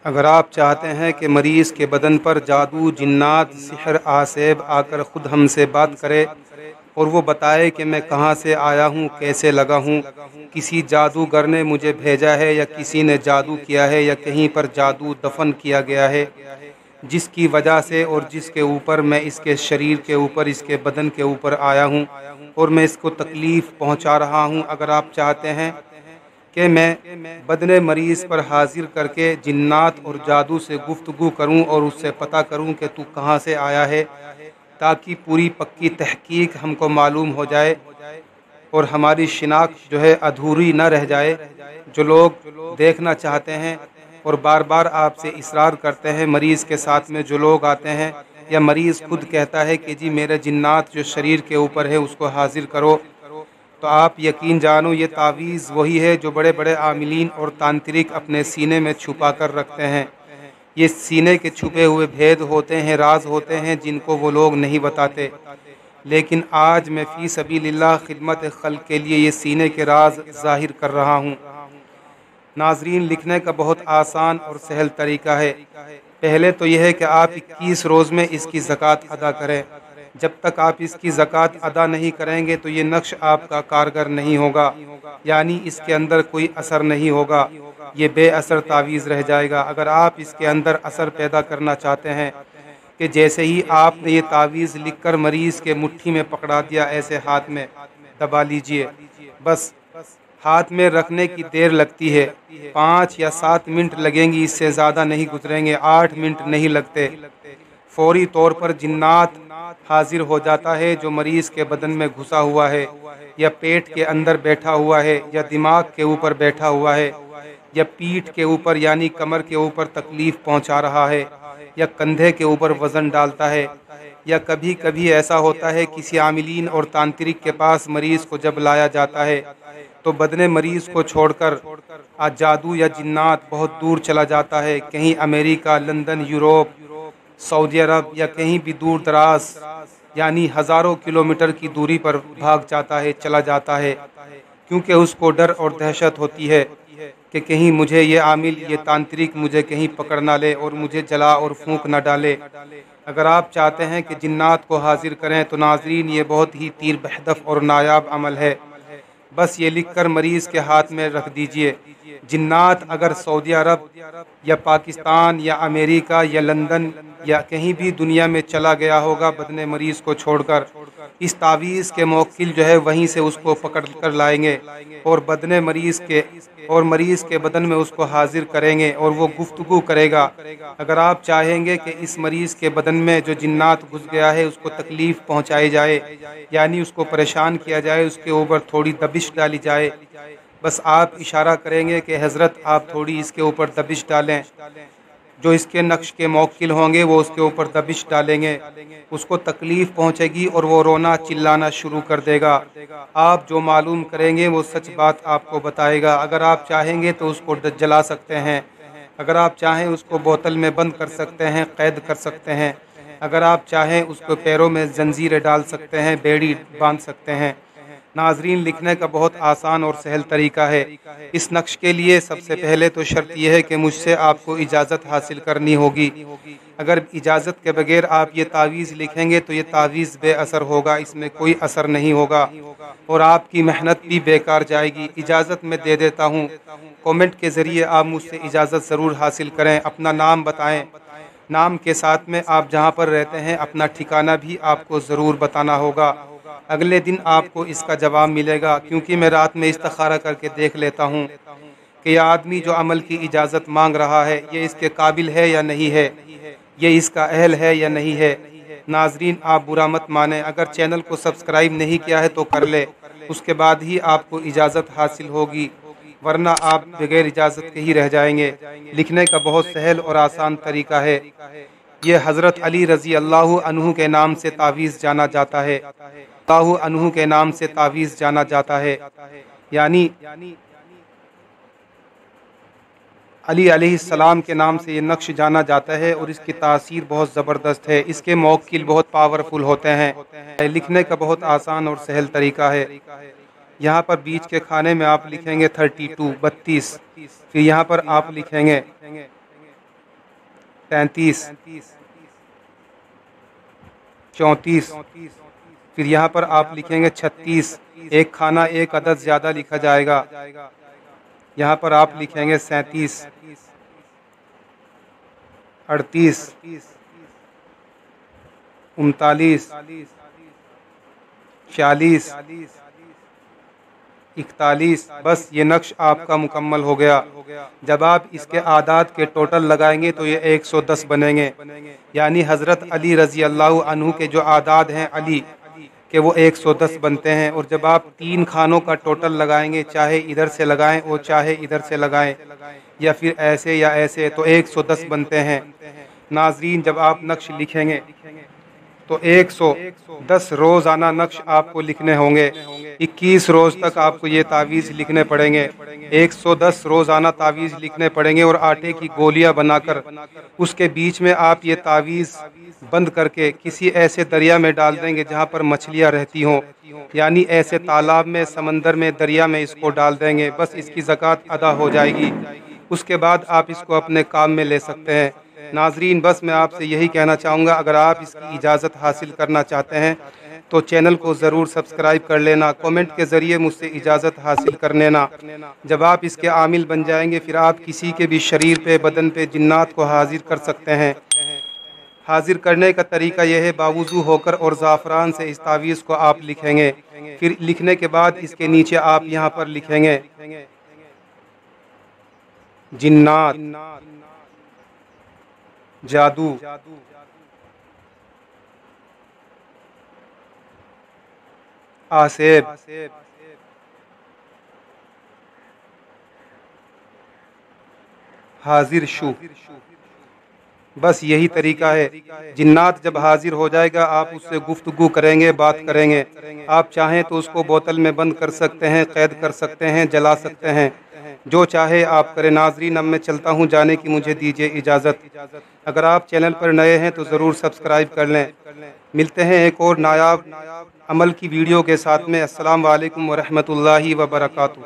اگر آپ چاہتے ہیں کہ مریض کے بدن پر جادو، جنات، سحر، آسیب آ کر خود ہم سے بات کرے اور وہ بتائے کہ میں کہاں سے آیا ہوں، کیسے لگا ہوں، کسی جادوگر نے مجھے بھیجا ہے یا کسی نے جادو کیا ہے یا کہیں پر جادو دفن کیا گیا ہے جس کی وجہ سے اور جس کے اوپر میں اس کے شریر کے اوپر، اس کے بدن کے اوپر آیا ہوں اور میں اس کو تکلیف پہنچا رہا ہوں، اگر آپ چاہتے ہیں کہ میں بدن مریض پر حاضر کر کے جنات اور جادو سے گفتگو کروں اور اس سے پتہ کروں کہ تو کہاں سے آیا ہے، تاکہ پوری پکی تحقیق ہم کو معلوم ہو جائے اور ہماری شناخت جو ہے ادھوری نہ رہ جائے. جو لوگ دیکھنا چاہتے ہیں اور بار بار آپ سے اصرار کرتے ہیں، مریض کے ساتھ میں جو لوگ آتے ہیں یا مریض خود کہتا ہے کہ جی میرے جنات جو شریر کے اوپر ہے اس کو حاضر کرو، تو آپ یقین جانو یہ تعویذ وہی ہے جو بڑے بڑے عاملین اور تانترک اپنے سینے میں چھپا کر رکھتے ہیں. یہ سینے کے چھپے ہوئے بھید ہوتے ہیں، راز ہوتے ہیں جن کو وہ لوگ نہیں بتاتے، لیکن آج میں فی سبیل اللہ خدمت خلق کے لیے یہ سینے کے راز ظاہر کر رہا ہوں. ناظرین، لکھنے کا بہت آسان اور سہل طریقہ ہے. پہلے تو یہ ہے کہ آپ 21 روز میں اس کی زکوٰۃ ادا کریں. جب تک آپ اس کی زکوٰۃ ادا نہیں کریں گے تو یہ نقش آپ کا کارگر نہیں ہوگا، یعنی اس کے اندر کوئی اثر نہیں ہوگا، یہ بے اثر تعویذ رہ جائے گا. اگر آپ اس کے اندر اثر پیدا کرنا چاہتے ہیں کہ جیسے ہی آپ نے یہ تعویذ لکھ کر مریض کے مٹھی میں پکڑا دیا، ایسے ہاتھ میں دبا لیجئے، بس ہاتھ میں رکھنے کی دیر لگتی ہے، 5 یا 7 منٹ لگیں گی، اس سے زیادہ نہیں گزریں گے، 8 منٹ نہیں لگتے. فوری طور پر جنات حاضر ہو جاتا ہے جو مریض کے بدن میں گھسا ہوا ہے یا پیٹ کے اندر بیٹھا ہوا ہے یا دماغ کے اوپر بیٹھا ہوا ہے یا پیٹھ کے اوپر یعنی کمر کے اوپر تکلیف پہنچا رہا ہے یا کندھے کے اوپر وزن ڈالتا ہے. یا کبھی کبھی ایسا ہوتا ہے کسی عاملین اور تانترک کے پاس مریض کو جب لایا جاتا ہے تو بدن مریض کو چھوڑ کر جادو یا جنات بہت دور چلا جاتا ہے، کہیں امریکہ، لندن، یوروپ، سعودی عرب یا کہیں بھی دور دراز یعنی ہزاروں کلومیٹر کی دوری پر بھاگ جاتا ہے، چلا جاتا ہے، کیونکہ اس کو ڈر اور دہشت ہوتی ہے کہ کہیں مجھے یہ عامل، یہ تانترک مجھے کہیں پکڑ نہ لے اور مجھے جلا اور پھونک نہ ڈالے. اگر آپ چاہتے ہیں کہ جنات کو حاضر کریں تو ناظرین یہ بہت ہی تیر بہدف اور نایاب عمل ہے. بس یہ لکھ کر مریض کے ہاتھ میں رکھ دیجئے. جنات اگر سعودی عرب یا پاکستان یا امریکہ یا لندن یا کہیں بھی دنیا میں چلا گیا ہوگا بدن مریض کو چھوڑ کر، اس تعویذ کے موکل جو ہے وہیں سے اس کو پکڑ کر لائیں گے اور بدن مریض کے بدن میں اس کو حاضر کریں گے اور وہ گفتگو کرے گا. اگر آپ چاہیں گے کہ اس مریض کے بدن میں جو جنات گھس گیا ہے اس کو تکلیف پہنچائی جائے، یعنی اس کو پریشان کیا جائے، اس کے اوپر تھوڑی دبش ڈالی جائے، بس آپ اشارہ کریں گے کہ حضرت آپ تھوڑی اس کے اوپر دبش ڈالیں. جو اس کے نقش کے موکل ہوں گے وہ اس کے اوپر دبش ڈالیں گے، اس کو تکلیف پہنچے گی اور وہ رونا چلانا شروع کر دے گا. آپ جو معلوم کریں گے وہ سچ بات آپ کو بتائے گا. اگر آپ چاہیں گے تو اس کو جلا سکتے ہیں، اگر آپ چاہیں اس کو بوتل میں بند کر سکتے ہیں، قید کر سکتے ہیں، اگر آپ چاہیں اس کو پیروں میں زنجیریں ڈال سکتے ہیں، بیڑی باندھ سکتے ہیں. ناظرین، لکھنے کا بہت آسان اور سہل طریقہ ہے. اس نقش کے لیے سب سے پہلے تو شرط یہ ہے کہ مجھ سے آپ کو اجازت حاصل کرنی ہوگی. اگر اجازت کے بغیر آپ یہ تعویذ لکھیں گے تو یہ تعویذ بے اثر ہوگا، اس میں کوئی اثر نہیں ہوگا اور آپ کی محنت بھی بیکار جائے گی. اجازت میں دے دیتا ہوں، کومنٹ کے ذریعے آپ مجھ سے اجازت ضرور حاصل کریں. اپنا نام بتائیں، نام کے ساتھ میں آپ جہاں پر رہتے ہیں اپنا ٹھکانہ بھی آپ کو ضرور بتانا ہوگا. اگلے دن آپ کو اس کا جواب ملے گا، کیونکہ میں رات میں استخارہ کر کے دیکھ لیتا ہوں کہ یہ آدمی جو عمل کی اجازت مانگ رہا ہے یہ اس کے قابل ہے یا نہیں ہے، یہ اس کا اہل ہے یا نہیں ہے. ناظرین، آپ برا مت مانیں، اگر چینل کو سبسکرائب نہیں کیا ہے تو کر لے، اس کے بعد ہی آپ کو اجازت حاصل ہوگی، ورنہ آپ بغیر اجازت کے ہی رہ جائیں گے. لکھنے کا بہت سہل اور آسان طریقہ ہے. یہ حضرت علی رضی اللہ عنہ کے نام سے تعویذ جانا جاتا ہے، اللہ عنہ کے نام سے تعویذ جانا جاتا ہے، یعنی علی علیہ السلام کے نام سے یہ نقش جانا جاتا ہے اور اس کی تاثیر بہت زبردست ہے. اس کے موکل بہت پاورفل ہوتے ہیں. لکھنے کا بہت آسان اور سہل طریقہ ہے. یہاں پر بیچ کے کھانے میں آپ لکھیں گے 32، پھر یہاں پر آپ لکھیں گے 33 34 پھر یہاں پر آپ لکھیں گے 36 ایک کھانا ایک عدد زیادہ لکھا جائے گا یہاں پر آپ لکھیں گے 37 38 39 46 41 بس یہ نقش آپ کا مکمل ہو گیا۔ جب آپ اس کے اعداد کے ٹوٹل لگائیں گے تو یہ 110 بنیں گے، یعنی حضرت علی رضی اللہ عنہ کے جو اعداد ہیں علی کہ وہ 110 بنتے ہیں۔ اور جب آپ 3 کھانوں کا ٹوٹل لگائیں گے، چاہے ادھر سے لگائیں اور چاہے ادھر سے لگائیں یا پھر ایسے یا ایسے، تو 110 بنتے ہیں۔ ناظرین جب آپ نقش لکھیں گے تو 110 روزانہ نقش آپ کو لکھنے ہوں گے، 21 روز تک آپ کو یہ تعویذ لکھنے پڑیں گے، 110 روزانہ تعویذ لکھنے پڑیں گے اور آٹے کی گولیاں بنا کر اس کے بیچ میں آپ یہ تعویذ بند کر کے کسی ایسے دریا میں ڈال دیں گے جہاں پر مچھلیاں رہتی ہوں، یعنی ایسے تالاب میں، سمندر میں، دریا میں اس کو ڈال دیں گے، بس اس کی زکوٰۃ ادا ہو جائے گی۔ اس کے بعد آپ اس کو اپنے کام میں لے سکتے ہیں۔ ناظرین بس میں آپ سے یہی کہنا چاہوں گا، اگر آپ اس کی اجازت حاصل کرنا چاہتے ہیں تو چینل کو ضرور سبسکرائب کر لینا، کومنٹ کے ذریعے مجھ سے اجازت حاصل کر لینا۔ جب آپ اس کے عامل بن جائیں گے پھر آپ کسی کے بھی شریر پہ، بدن پہ جنات کو حاضر کر سکتے ہیں۔ حاضر کرنے کا طریقہ یہ ہے، باوضو ہو کر اور زعفران سے اس تعویذ کو آپ لکھیں گے، پھر لکھنے کے بعد اس کے نیچے آپ یہاں پر لکھیں گے جنات، جادو، آسیب، حاضر شو، بس یہی طریقہ ہے۔ جنات جب حاضر ہو جائے گا آپ اس سے گفتگو کریں گے، بات کریں گے۔ آپ چاہیں تو اس کو بوتل میں بند کر سکتے ہیں، قید کر سکتے ہیں، جلا سکتے ہیں، جو چاہے آپ کریں۔ ناظرین اب میں چلتا ہوں، جانے کی مجھے دیجیے اجازت۔ اگر آپ چینل پر نئے ہیں تو ضرور سبسکرائب کر لیں۔ ملتے ہیں ایک اور نایاب عمل کی ویڈیو کے ساتھ میں۔ السلام علیکم ورحمۃ اللہ وبرکاتہ۔